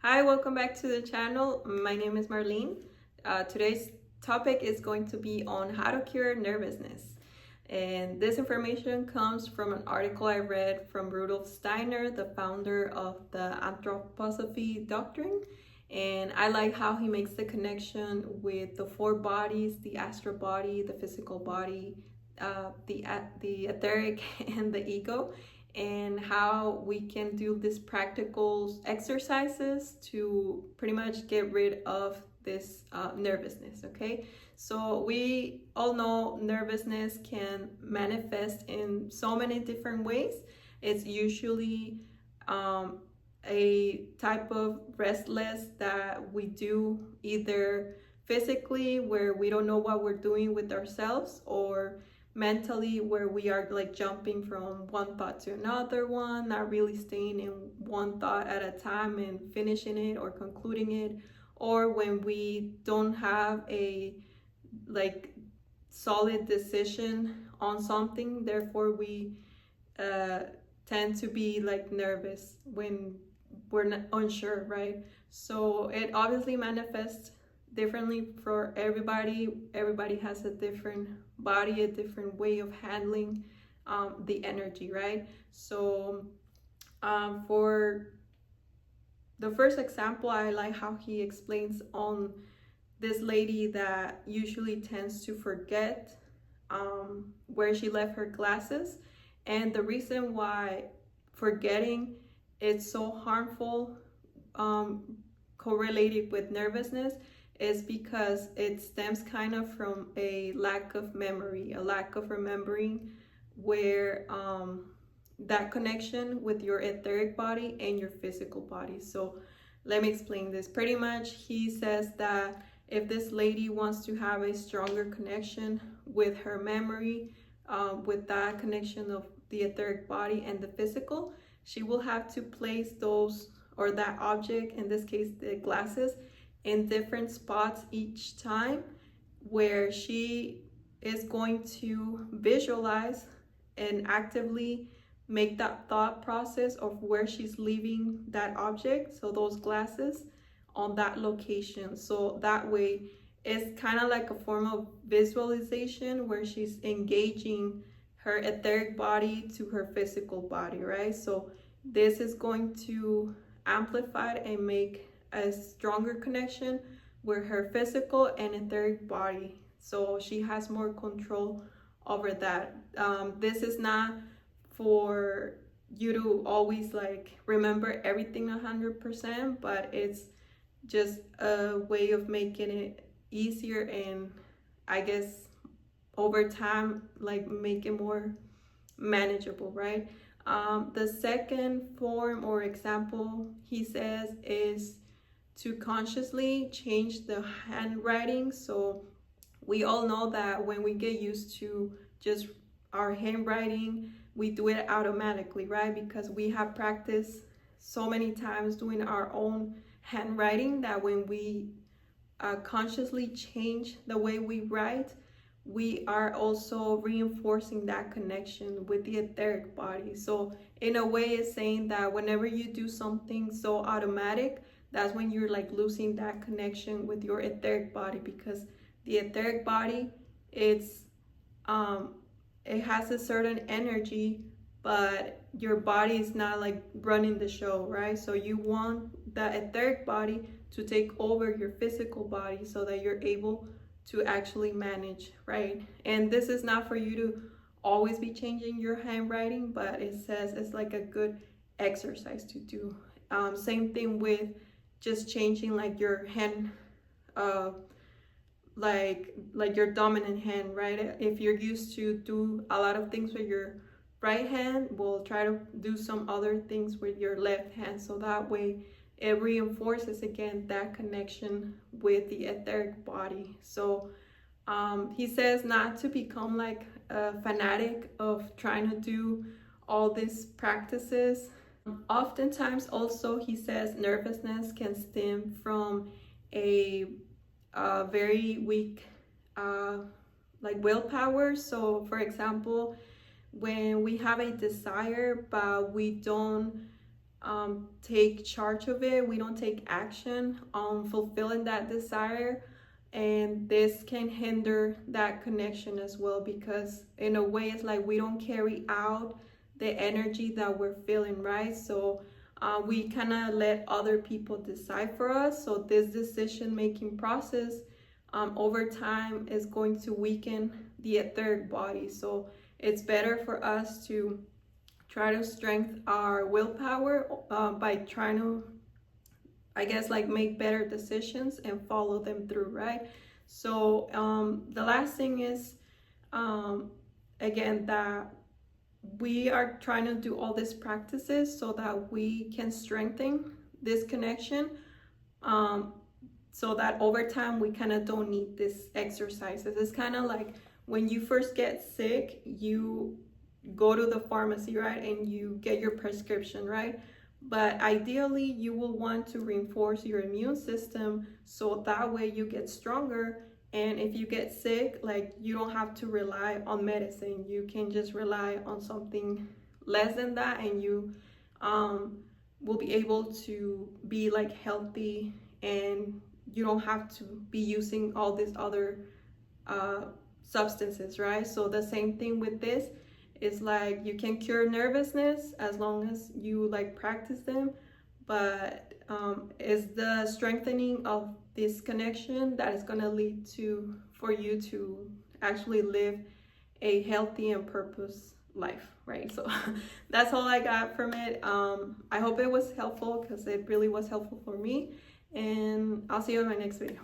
Hi, welcome back to the channel. My name is Marlene. Today's topic is going to be on how to cure nervousness. And this information comes from an article I read from Rudolf Steiner, the founder of the anthroposophy doctrine. And I like how he makes the connection with the four bodies, the astral body, the physical body, the etheric, and the ego, and how we can do these practical exercises to pretty much get rid of this nervousness. Okay, so we all know nervousness can manifest in so many different ways. It's usually a type of restless that we do either physically, where we don't know what we're doing with ourselves, or mentally, where we are like jumping from one thought to another one, not really staying in one thought at a time and finishing it or concluding it, or when we don't have a like solid decision on something, therefore we tend to be like nervous when we're not unsure, right? So it obviously manifests differently for everybody. Everybody has a different body, a different way of handling the energy, right? So for the first example, I like how he explains on this lady that usually tends to forget where she left her glasses. And the reason why forgetting is so harmful, correlated with nervousness, is because it stems kind of from a lack of memory, a lack of remembering where that connection with your etheric body and your physical body. So let me explain this. Pretty much he says that if this lady wants to have a stronger connection with her memory, with that connection of the etheric body and the physical, she will have to place those, or that object, in this case the glasses, in different spots each time, where she is going to visualize and actively make that thought process of where she's leaving that object, so those glasses, on that location. So that way it's kind of like a form of visualization where she's engaging her etheric body to her physical body, right? So this is going to amplify and make a stronger connection with her physical and etheric body, so she has more control over that. This is not for you to always like remember everything 100%, but it's just a way of making it easier, and I guess over time like make it more manageable, right? The second form or example he says is to consciously change the handwriting. So we all know that when we get used to just our handwriting, we do it automatically, right? Because we have practiced so many times doing our own handwriting that when we consciously change the way we write, we are also reinforcing that connection with the etheric body. So in a way, it's saying that whenever you do something so automatic, that's when you're like losing that connection with your etheric body, because the etheric body, it's it has a certain energy, but your body is not like running the show, right? So you want that etheric body to take over your physical body so that you're able to actually manage, right? And this is not for you to always be changing your handwriting, but it says it's like a good exercise to do. Same thing with just changing like your hand, like your dominant hand, right? If you're used to do a lot of things with your right hand, we'll try to do some other things with your left hand, so that way it reinforces again that connection with the etheric body. So he says not to become like a fanatic of trying to do all these practices. Oftentimes also he says nervousness can stem from a very weak like willpower. So for example, when we have a desire but we don't take charge of it. We don't take action on fulfilling that desire, and this can hinder that connection as well, because in a way it's like we don't carry out the energy that we're feeling, right? So we kind of let other people decide for us. So this decision making process over time is going to weaken the etheric body. So it's better for us to try to strengthen our willpower by trying to, I guess, like make better decisions and follow them through, right? So the last thing is, again, that we are trying to do all these practices so that we can strengthen this connection, so that over time we kind of don't need this exercises. It's kind of like when you first get sick, you go to the pharmacy, right, and you get your prescription, right? But ideally you will want to reinforce your immune system so that way you get stronger, and if you get sick, like, you don't have to rely on medicine. You can just rely on something less than that, and you will be able to be like healthy, and you don't have to be using all these other substances, right? So the same thing with this. It's like you can cure nervousness as long as you like practice them, but it's the strengthening of this connection that is going to lead to for you to actually live a healthy and purpose life, right? So that's all I got from it. I hope it was helpful, because it really was helpful for me, and I'll see you in my next video.